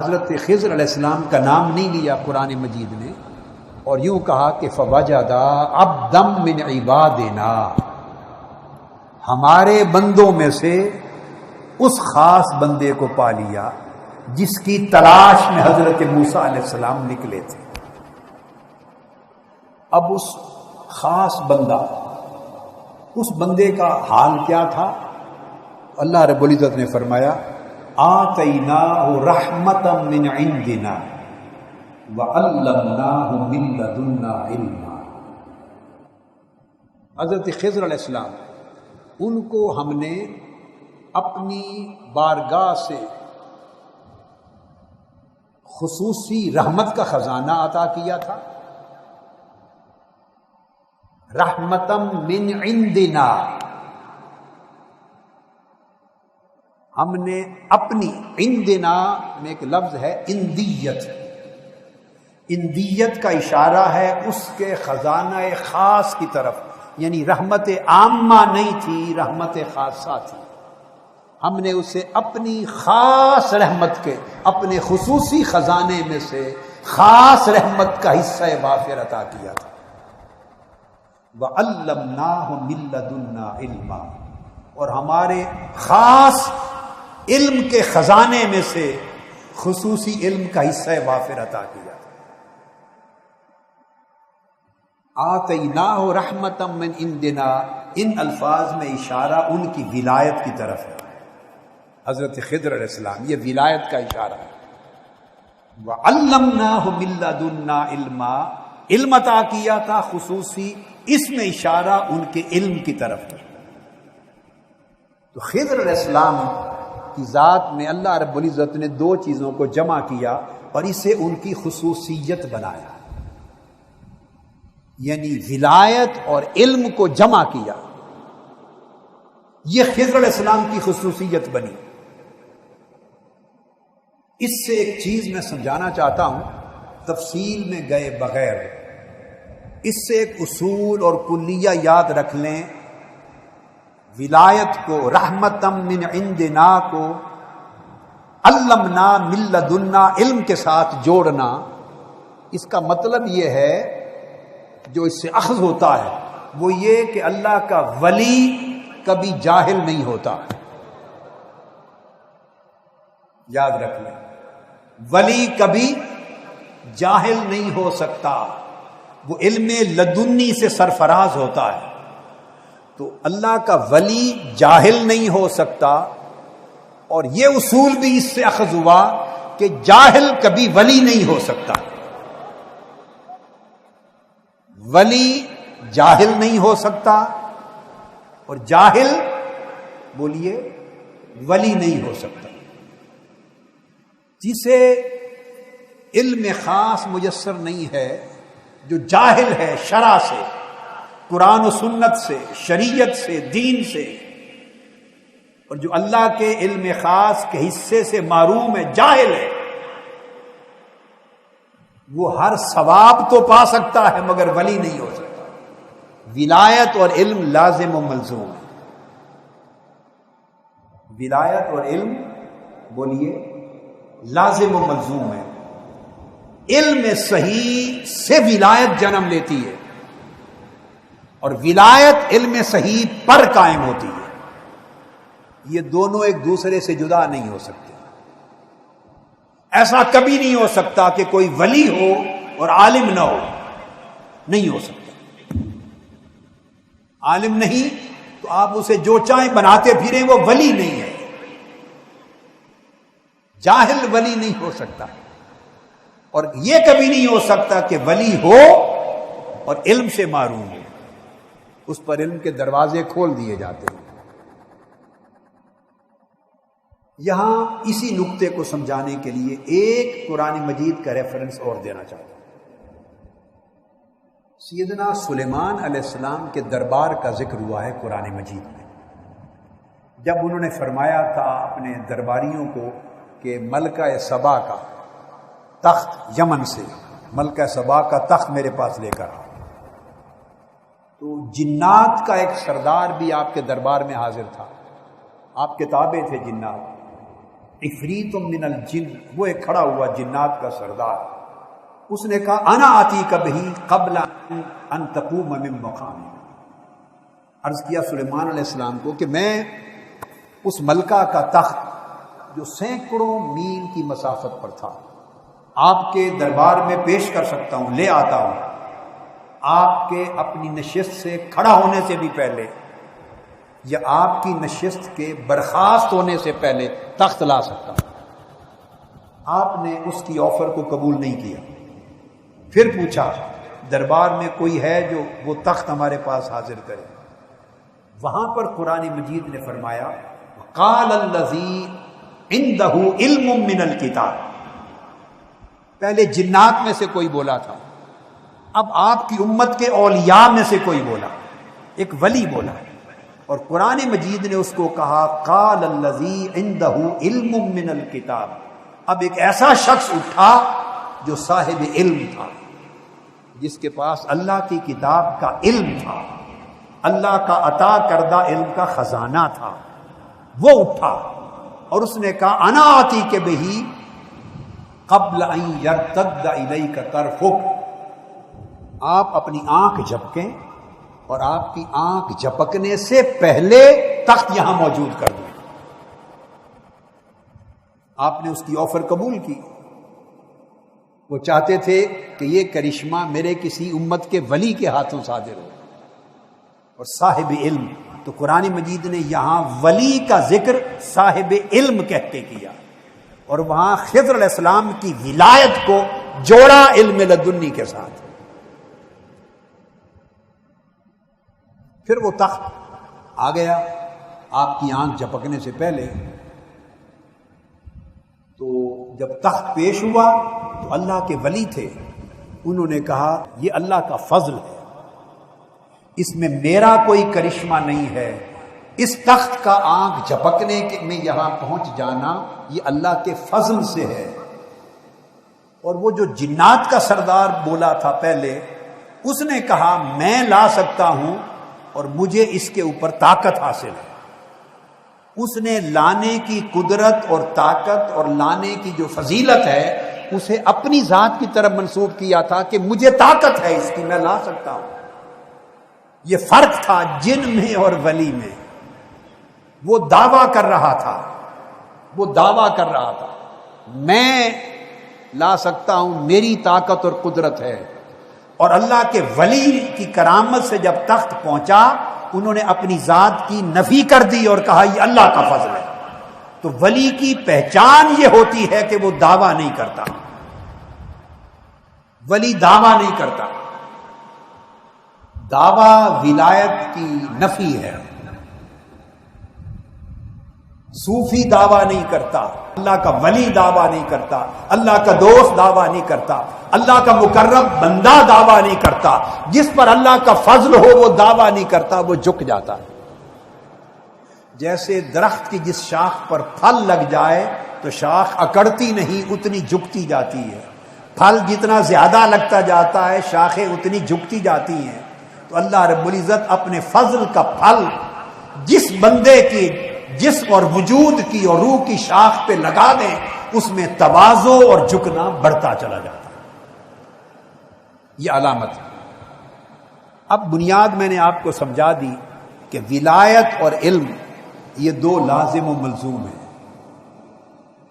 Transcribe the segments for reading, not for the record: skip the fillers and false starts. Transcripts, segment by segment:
حضرت خضر علیہ السلام کا نام نہیں لیا قرآن مجید نے، اور یوں کہا کہ فوجدا عبدا من عبادنا، ہمارے بندوں میں سے اس خاص بندے کو پا لیا جس کی تلاش میں حضرت موسیٰ علیہ السلام نکلے تھے۔ اب اس خاص بندہ، اس بندے کا حال کیا تھا؟ اللہ رب العزت نے فرمایا آتیناہ رحمتا من عندنا وعلمناہ من لدنا علما۔ حضرت خضر علیہ السلام، ان کو ہم نے اپنی بارگاہ سے خصوصی رحمت کا خزانہ عطا کیا تھا۔ رحمتا من عندنا، ہم نے اپنی، عندنا میں ایک لفظ ہے اندیت، اندیت کا اشارہ ہے اس کے خزانہ خاص کی طرف، یعنی رحمت عامہ نہیں تھی، رحمت خاصہ تھی۔ ہم نے اسے اپنی خاص رحمت کے، اپنے خصوصی خزانے میں سے خاص رحمت کا حصہ وافر عطا کیا تھا۔ وَعَلَّمْنَاهُ مِن لَّدُنَّا عِلْمًا، اور ہمارے خاص علم کے خزانے میں سے خصوصی علم کا حصہ وافر عطا کیا تھا۔ آتیناہ رحمتا من عندنا، ان الفاظ میں اشارہ ان کی ولایت کی طرف ہے، حضرت خضر علیہ السلام، یہ ولایت کا اشارہ ہے۔ وَعَلَّمْنَاهُ مِن لَّدُنَّا عِلْمًا، علم عطا کیا تھا خصوصی، اس میں اشارہ ان کے علم کی طرف ہے۔ تو خضر علیہ السلام کی ذات میں اللہ رب العزت نے دو چیزوں کو جمع کیا اور اسے ان کی خصوصیت بنایا، یعنی ولایت اور علم کو جمع کیا، یہ خضر علیہ السلام کی خصوصیت بنی۔ اس سے ایک چیز میں سمجھانا چاہتا ہوں تفصیل میں گئے بغیر، اس سے ایک اصول اور کلیہ یاد رکھ لیں۔ ولایت کو، رحمتا من عندنا کو علمنا من لدنا علم کے ساتھ جوڑنا، اس کا مطلب یہ ہے، جو اس سے اخذ ہوتا ہے وہ یہ کہ اللہ کا ولی کبھی جاہل نہیں ہوتا۔ یاد رکھ لیں، ولی کبھی جاہل نہیں ہو سکتا، وہ علم لدنی سے سرفراز ہوتا ہے۔ تو اللہ کا ولی جاہل نہیں ہو سکتا، اور یہ اصول بھی اس سے اخذ ہوا کہ جاہل کبھی ولی نہیں ہو سکتا۔ ولی جاہل نہیں ہو سکتا، اور جاہل، بولیے، ولی نہیں ہو سکتا۔ جسے علم خاص میسر نہیں ہے، جو جاہل ہے شرع سے، قرآن و سنت سے، شریعت سے، دین سے، اور جو اللہ کے علم خاص کے حصے سے معروم ہے، جاہل ہے، وہ ہر ثواب تو پا سکتا ہے مگر ولی نہیں ہو سکتا۔ ولایت اور علم لازم و ملزوم ہے۔ ولایت اور علم، بولیے، لازم و ملزوم ہے۔ علم صحیح سے ولایت جنم لیتی ہے، اور ولایت علم صحیح پر قائم ہوتی ہے۔ یہ دونوں ایک دوسرے سے جدا نہیں ہو سکتے۔ ایسا کبھی نہیں ہو سکتا کہ کوئی ولی ہو اور عالم نہ ہو، نہیں ہو سکتا۔ عالم نہیں تو آپ اسے جو چاہیں بناتے پھریں، وہ ولی نہیں ہے۔ جاہل ولی نہیں ہو سکتا، اور یہ کبھی نہیں ہو سکتا کہ ولی ہو اور علم سے معروم ہو، اس پر علم کے دروازے کھول دیے جاتے ہیں۔ یہاں اسی نقطے کو سمجھانے کے لیے ایک قرآن مجید کا ریفرنس اور دینا چاہتا ہوں۔ سیدنا سلیمان علیہ السلام کے دربار کا ذکر ہوا ہے قرآن مجید میں، جب انہوں نے فرمایا تھا اپنے درباریوں کو کہ ملکہ سبا کا تخت، یمن سے ملکہ سبا کا تخت میرے پاس لے کر آؤ، تو جنات کا ایک سردار بھی آپ کے دربار میں حاضر تھا، آپ کے تابع تھے جنات۔ عفریت من الجن، وہ ایک کھڑا ہوا جنات کا سردار، اس نے کہا انا آتیک بہ قبل ان تقوم من مقامک، عرض کیا سلیمان علیہ السلام کو کہ میں اس ملکہ کا تخت جو سینکڑوں میل کی مسافت پر تھا آپ کے دربار میں پیش کر سکتا ہوں، لے آتا ہوں، آپ کے اپنی نشست سے کھڑا ہونے سے بھی پہلے یا آپ کی نشست کے برخاست ہونے سے پہلے تخت لا سکتا ہوں۔ آپ نے اس کی آفر کو قبول نہیں کیا، پھر پوچھا دربار میں کوئی ہے جو وہ تخت ہمارے پاس حاضر کرے؟ وہاں پر قرآن مجید نے فرمایا قال الذی عنده علم من الکتاب، پہلے جنات میں سے کوئی بولا تھا، اب آپ کی امت کے اولیاء میں سے کوئی بولا، ایک ولی بولا، اور قرآن مجید نے اس کو کہا قال الذی عنده علم من الکتاب، اب ایک ایسا شخص اٹھا جو صاحب علم تھا، جس کے پاس اللہ کی کتاب کا علم تھا، اللہ کا عطا کردہ علم کا خزانہ تھا، وہ اٹھا اور اس نے کہا انا آتیک بہ قبل ان یرتد الیک طرفک، آپ اپنی آنکھ جھپکیں اور آپ کی آنکھ جھپکنے سے پہلے تخت یہاں موجود کر دیں۔ آپ نے اس کی آفر قبول کی، وہ چاہتے تھے کہ یہ کرشمہ میرے کسی امت کے ولی کے ہاتھوں صادر ہو اور صاحب علم، تو قرآن مجید نے یہاں ولی کا ذکر صاحب علم کہہ کے کیا، اور وہاں خضر علیہ السلام کی ولایت کو جوڑا علم لدنی کے ساتھ۔ پھر وہ تخت آ گیا آپ کی آنکھ جھپکنے سے پہلے، تو جب تخت پیش ہوا تو اللہ کے ولی تھے، انہوں نے کہا یہ اللہ کا فضل ہے، اس میں میرا کوئی کرشمہ نہیں ہے، اس تخت کا آنکھ جھپکنے میں یہاں پہنچ جانا یہ اللہ کے فضل سے ہے۔ اور وہ جو جنات کا سردار بولا تھا پہلے، اس نے کہا میں لا سکتا ہوں اور مجھے اس کے اوپر طاقت حاصل ہے۔ اس نے لانے کی قدرت اور طاقت اور لانے کی جو فضیلت ہے اسے اپنی ذات کی طرف منسوب کیا تھا کہ مجھے طاقت ہے اس کی، میں لا سکتا ہوں۔ یہ فرق تھا جن میں اور ولی میں۔ وہ دعویٰ کر رہا تھا میں لا سکتا ہوں، میری طاقت اور قدرت ہے، اور اللہ کے ولی کی کرامت سے جب تخت پہنچا انہوں نے اپنی ذات کی نفی کر دی اور کہا یہ اللہ کا فضل ہے۔ تو ولی کی پہچان یہ ہوتی ہے کہ وہ دعویٰ نہیں کرتا، ولی دعویٰ نہیں کرتا، دعویٰ ولایت کی نفی ہے۔ صوفی دعویٰ نہیں کرتا، اللہ کا ولی دعویٰ نہیں کرتا، اللہ کا دوست دعویٰ نہیں کرتا، اللہ کا مقرب بندہ دعویٰ نہیں کرتا، جس پر اللہ کا فضل ہو وہ دعویٰ نہیں کرتا، وہ جھک جاتا ہے۔ جیسے درخت کی جس شاخ پر پھل لگ جائے تو شاخ اکڑتی نہیں، اتنی جھکتی جاتی ہے، پھل جتنا زیادہ لگتا جاتا ہے شاخیں اتنی جھکتی جاتی ہیں۔ تو اللہ رب العزت اپنے فضل کا پھل جس بندے کی جسم اور وجود کی اور روح کی شاخ پہ لگا دیں اس میں تواضع اور جھکنا بڑھتا چلا جاتا ہے۔ یہ علامت ہے۔ اب بنیاد میں نے آپ کو سمجھا دی کہ ولایت اور علم یہ دو لازم و ملزوم ہیں۔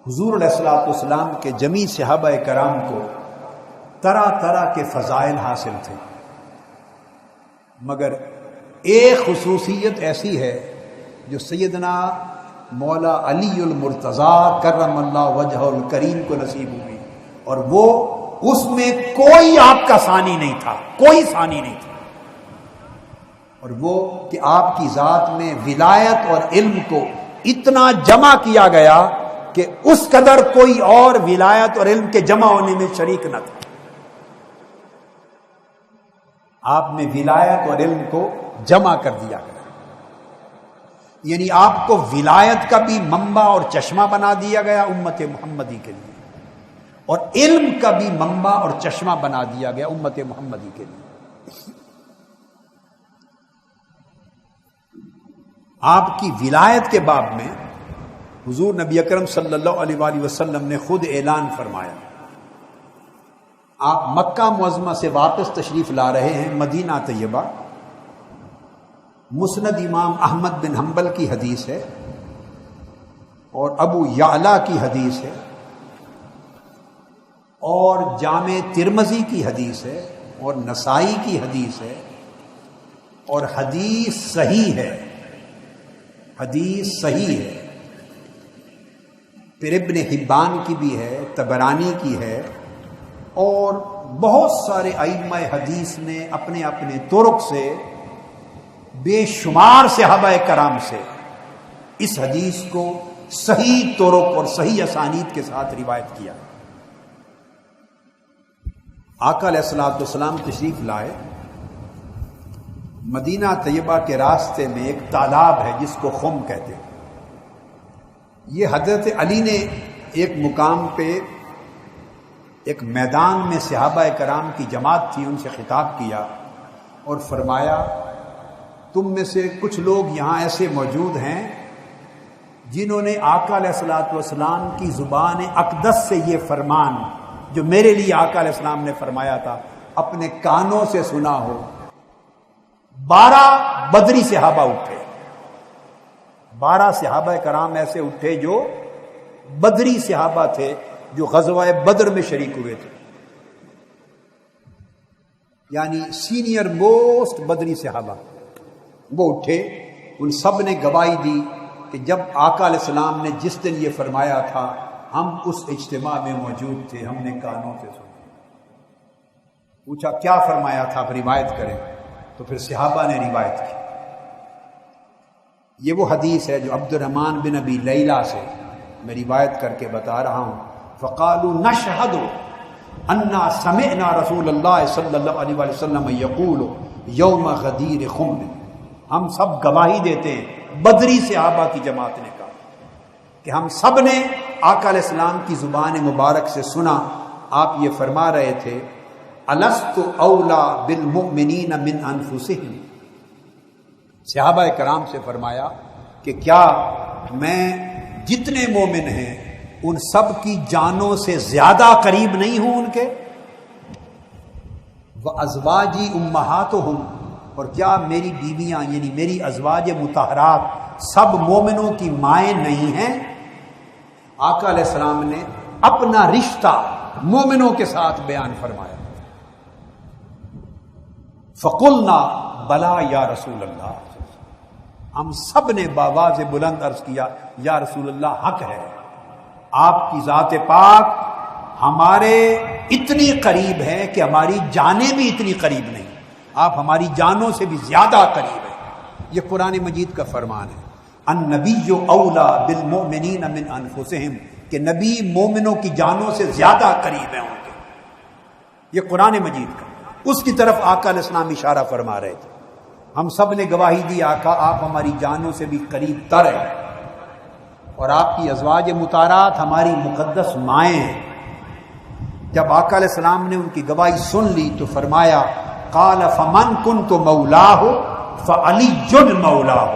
حضور علیہ الصلوۃ والسلام کے جمیع صحابہ کرام کو طرح طرح کے فضائل حاصل تھے، مگر ایک خصوصیت ایسی ہے جو سیدنا مولا علی المرتضیٰ کرم اللہ وجہ الکریم کو نصیب ہوئی، اور وہ اس میں کوئی آپ کا ثانی نہیں تھا، کوئی ثانی نہیں تھا، اور وہ کہ آپ کی ذات میں ولایت اور علم کو اتنا جمع کیا گیا کہ اس قدر کوئی اور ولایت اور علم کے جمع ہونے میں شریک نہ تھا۔ آپ میں ولایت اور علم کو جمع کر دیا گیا، یعنی آپ کو ولایت کا بھی منبع اور چشمہ بنا دیا گیا امت محمدی کے لیے، اور علم کا بھی منبع اور چشمہ بنا دیا گیا امت محمدی کے لیے۔ آپ کی ولایت کے باب میں حضور نبی اکرم صلی اللہ علیہ وآلہ وسلم نے خود اعلان فرمایا، آپ مکہ معظمہ سے واپس تشریف لا رہے ہیں مدینہ طیبہ، مسند امام احمد بن حنبل کی حدیث ہے اور ابو یعلا کی حدیث ہے اور جامع ترمذی کی حدیث ہے اور نسائی کی حدیث ہے اور حدیث صحیح ہے، حدیث صحیح ہے، پھر ابن حبان کی بھی ہے، طبرانی کی ہے، اور بہت سارے ائمہ حدیث نے اپنے اپنے طرق سے بے شمار صحابہ کرام سے اس حدیث کو صحیح طرق اور صحیح اسانید کے ساتھ روایت کیا۔ آقا علیہ الصلوۃ والسلام تشریف لائے، مدینہ طیبہ کے راستے میں ایک تالاب ہے جس کو خم کہتے ہیں۔ یہ حضرت علی نے ایک مقام پہ ایک میدان میں صحابہ کرام کی جماعت تھی، ان سے خطاب کیا اور فرمایا تم میں سے کچھ لوگ یہاں ایسے موجود ہیں جنہوں نے آقا علیہ الصلوۃ والسلام کی زبان اقدس سے یہ فرمان جو میرے لیے آقا علیہ السلام نے فرمایا تھا اپنے کانوں سے سنا ہو۔ 12 بدری صحابہ اٹھے، 12 صحابہ کرام ایسے اٹھے جو بدری صحابہ تھے، جو غزوہ بدر میں شریک ہوئے تھے، یعنی سینئر موسٹ بدری صحابہ، وہ اٹھے، ان سب نے گواہی دی کہ جب آقا علیہ السلام نے جس دن یہ فرمایا تھا ہم اس اجتماع میں موجود تھے، ہم نے کانوں سے سنا۔ پوچھا کیا فرمایا تھا، آپ روایت کریں، تو پھر صحابہ نے روایت کی۔ یہ وہ حدیث ہے جو عبد الرحمن بن ابی لیلہ سے میں روایت کر کے بتا رہا ہوں۔ فقالوا نشهد انا سمعنا رسول اللہ صلی اللہ علیہ وسلم یقول یوم غدیر خم، ہم سب گواہی دیتے ہیں، بدری صحابہ کی جماعت نے کہا کہ ہم سب نے آقا علیہ السلام کی زبان مبارک سے سنا، آپ یہ فرما رہے تھے الست اولا بالمؤمنین من انفسہم، صحابہ کرام سے فرمایا کہ کیا میں جتنے مومن ہیں ان سب کی جانوں سے زیادہ قریب نہیں ہوں ان کے؟ وازواجی امہاتہم، اور کیا میری بیویاں یعنی میری ازواج مطہرات سب مومنوں کی مائیں نہیں ہیں؟ آقا علیہ السلام نے اپنا رشتہ مومنوں کے ساتھ بیان فرمایا۔ فقلنا بلا یا رسول اللہ، ہم سب نے بآواز بلند عرض کیا یا رسول اللہ حق ہے، آپ کی ذات پاک ہمارے اتنی قریب ہے کہ ہماری جانیں بھی اتنی قریب نہیں، آپ ہماری جانوں سے بھی زیادہ قریب ہیں۔ یہ قرآن مجید کا فرمان ہے، النبی اولا بالمؤمنین من انفسہم، کہ نبی مومنوں کی جانوں سے زیادہ قریب ہیں ان کے۔ یہ قرآن مجید کا، اس کی طرف آقا علیہ السلام اشارہ فرما رہے تھے۔ ہم سب نے گواہی دی آقا آپ ہماری جانوں سے بھی قریب تر ہیں، اور آپ کی ازواج مطہرات ہماری مقدس مائیں ہیں۔ جب آقا علیہ السلام نے ان کی گواہی سن لی تو فرمایا قال فمن کنت مولاہ فعلی مولاہ،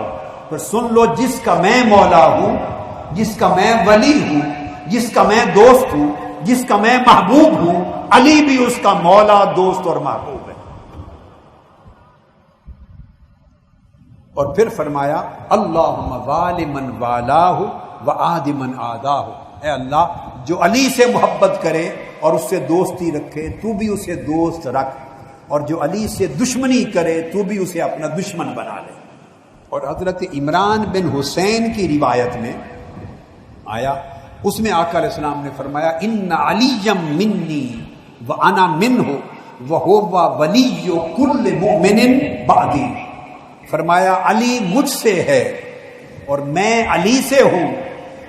پھر سن لو جس کا میں مولا ہوں، جس کا میں ولی ہوں، جس کا میں دوست ہوں، جس کا میں محبوب ہوں، علی بھی اس کا مولا، دوست اور محبوب ہے۔ اور پھر فرمایا اللہم والی من والاہ وعاد من آداہ، اے اللہ جو علی سے محبت کرے اور اس سے دوستی رکھے تو بھی اسے دوست رکھ، اور جو علی سے دشمنی کرے تو بھی اسے اپنا دشمن بنا لے۔ اور حضرت عمران بن حسین کی روایت میں آیا، اس میں آقا علیہ السلام نے فرمایا ان علی منی وانا منہ وہو ولی کل مؤمن بعدی، فرمایا علی مجھ سے ہے اور میں علی سے ہوں،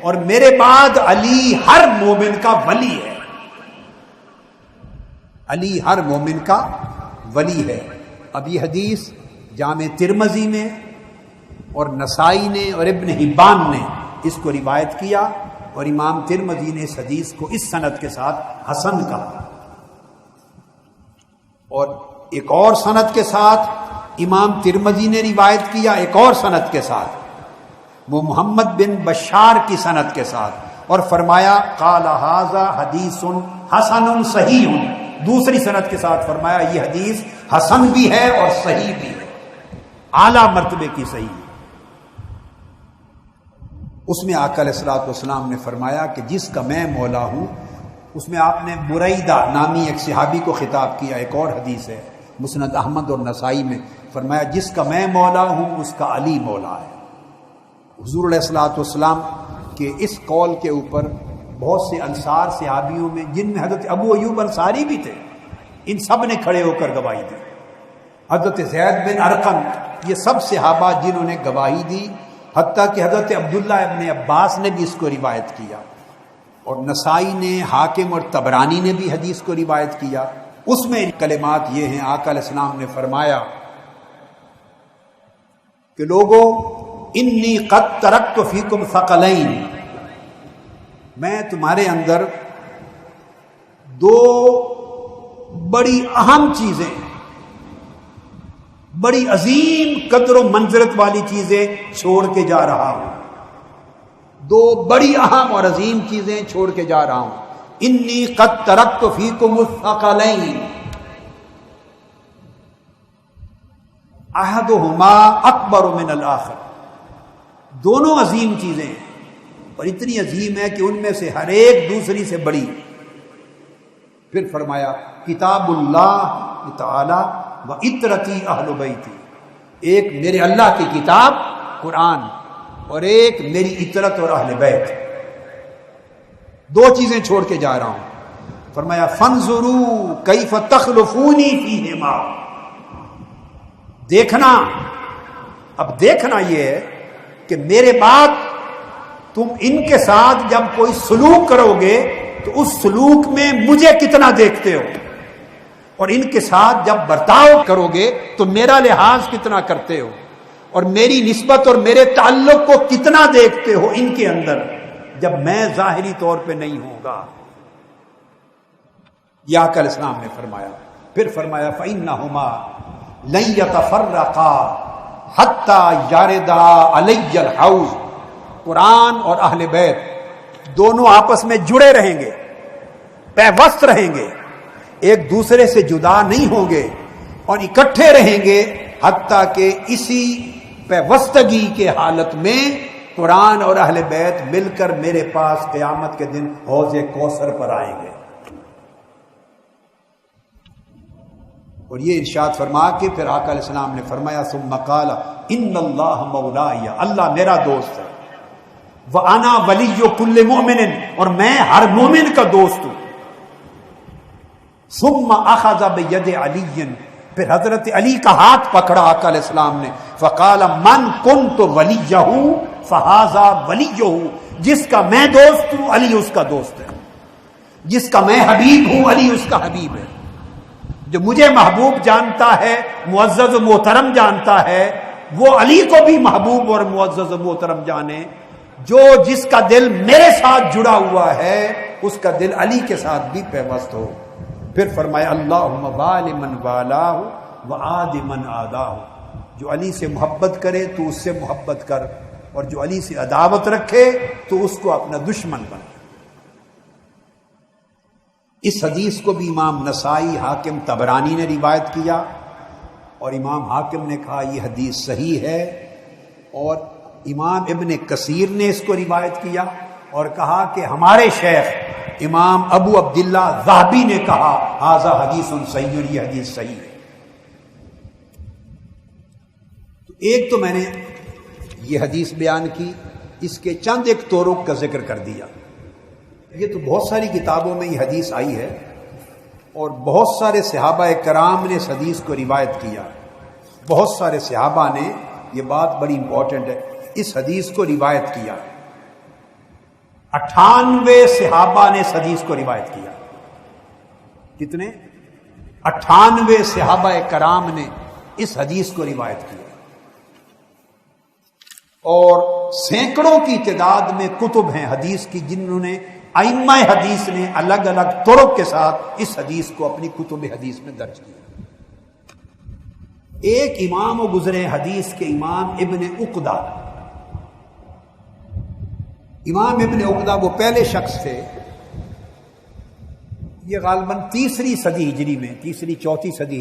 اور میرے بعد علی ہر مومن کا ولی ہے، علی ہر مومن کا ولی ہے۔ اب یہ حدیث جامع ترمذی میں اور نسائی نے اور ابن حبان نے اس کو روایت کیا، اور امام ترمذی نے اس حدیث کو اس سند کے ساتھ حسن کہا، اور ایک اور سند کے ساتھ امام ترمذی نے روایت کیا، ایک اور سند کے ساتھ وہ محمد بن بشار کی سند کے ساتھ، اور فرمایا قال ھذا حدیث حسن صحیح، دوسری سند کے ساتھ فرمایا یہ حدیث حسن بھی ہے اور صحیح بھی ہے، اعلیٰ مرتبے کی صحیح ہے۔ اس میں آقا علیہ الصلوۃ والسلام نے فرمایا کہ جس کا میں مولا ہوں، اس میں آپ نے بریدہ نامی ایک صحابی کو خطاب کیا، ایک اور حدیث ہے مسند احمد اور نسائی میں، فرمایا جس کا میں مولا ہوں اس کا علی مولا ہے۔ حضور علیہ الصلوۃ والسلام کے اس قول کے اوپر بہت سے انصار صحابیوں میں، جن میں حضرت ابو ایوب انصاری بھی تھے، ان سب نے کھڑے ہو کر گواہی دی، حضرت زید بن ارقم، یہ سب صحابہ جنہوں نے گواہی دی، حتیٰ کہ حضرت عبداللہ ابن عباس نے بھی اس کو روایت کیا، اور نسائی نے، حاکم اور طبرانی نے بھی حدیث کو روایت کیا۔ اس میں کلمات یہ ہیں، آقا علیہ السلام نے فرمایا کہ لوگوں انی قد ترکت فیکم ثقلین، میں تمہارے اندر دو بڑی اہم چیزیں، بڑی عظیم قدر و منزلت والی چیزیں چھوڑ کے جا رہا ہوں، دو بڑی اہم اور عظیم چیزیں چھوڑ کے جا رہا ہوں۔ انی قد ترکت فیکم الثقلین احدہما اکبر من الآخر، دونوں عظیم چیزیں ہیں، اور اتنی عظیم ہے کہ ان میں سے ہر ایک دوسری سے بڑی۔ پھر فرمایا کتاب اللہ تعالی و اطرتی اہل بیتی، ایک میرے اللہ کی کتاب قرآن، اور ایک میری اطرت اور اہل بیت، دو چیزیں چھوڑ کے جا رہا ہوں۔ فرمایا فانظروا کیف تخلفونی فیہما، دیکھنا، اب دیکھنا یہ ہے کہ میرے بعد تم ان کے ساتھ جب کوئی سلوک کرو گے تو اس سلوک میں مجھے کتنا دیکھتے ہو، اور ان کے ساتھ جب برتاؤ کرو گے تو میرا لحاظ کتنا کرتے ہو، اور میری نسبت اور میرے تعلق کو کتنا دیکھتے ہو ان کے اندر، جب میں ظاہری طور پہ نہیں ہوں گا۔ یہ آقا علیہ السلام نے فرمایا۔ پھر فرمایا فَإِنَّهُمَا لَن يَتَفَرَّقَا حَتَّى يَرِدَا عَلَيَّ الْحَوْض، قرآن اور اہل بیت دونوں آپس میں جڑے رہیں گے، پیوست رہیں گے، ایک دوسرے سے جدا نہیں ہوں گے، اور اکٹھے رہیں گے حتیٰ کہ اسی پیوستگی کے حالت میں قرآن اور اہل بیت مل کر میرے پاس قیامت کے دن حوض کوثر پر آئیں گے۔ اور یہ ارشاد فرما کے پھر آقا علیہ السلام نے فرمایا ثم قال ان اللہ مولاي، اللہ میرا دوست ہے، وانا ولی کل مؤمن، اور میں ہر مومن کا دوست ہوں۔ ثم اخذ بید علی، پھر حضرت علی کا ہاتھ پکڑا آقا علیہ السلام نے، فقال من کنت ولیہ فہذا ولیہ، جس کا میں دوست ہوں علی اس کا دوست ہے، جس کا میں حبیب ہوں علی اس کا حبیب ہے۔ جو مجھے محبوب جانتا ہے، معزز و محترم جانتا ہے، وہ علی کو بھی محبوب اور معزز و محترم جانے۔ جو جس کا دل میرے ساتھ جڑا ہوا ہے اس کا دل علی کے ساتھ بھی پیوست ہو۔ پھر فرمایا اللہم والی من والاہ وعاد من عاداہ، جو علی سے محبت کرے تو اس سے محبت کر، اور جو علی سے عداوت رکھے تو اس کو اپنا دشمن بنا۔ اس حدیث کو بھی امام نسائی، حاکم، طبرانی نے روایت کیا، اور امام حاکم نے کہا یہ حدیث صحیح ہے، اور امام ابن کثیر نے اس کو روایت کیا اور کہا کہ ہمارے شیخ امام ابو عبداللہ ذہبی نے کہا ھذا حدیث صحیح، یہ حدیث صحیح ہے۔ تو ایک تو میں نے یہ حدیث بیان کی، اس کے چند ایک طرق کا ذکر کر دیا۔ یہ تو بہت ساری کتابوں میں یہ حدیث آئی ہے، اور بہت سارے صحابہ کرام نے اس حدیث کو روایت کیا، بہت سارے صحابہ نے، یہ بات بڑی امپورٹنٹ ہے، اس حدیث کو روایت کیا۔ 98 صحابہ نے اس حدیث کو روایت کیا۔ کتنے؟ 98 صحابہ کرام نے اس حدیث کو روایت کیا، اور سینکڑوں کی تعداد میں کتب ہیں حدیث کی جنہوں نے، ائمہ حدیث نے الگ الگ طرق کے ساتھ اس حدیث کو اپنی کتب حدیث میں درج کیا۔ ایک امام و گزرے حدیث کے امام ابن عقدہ، امام ابن عقدہ وہ پہلے شخص تھے، یہ غالباً تیسری صدی ہجری میں، تیسری چوتھی صدی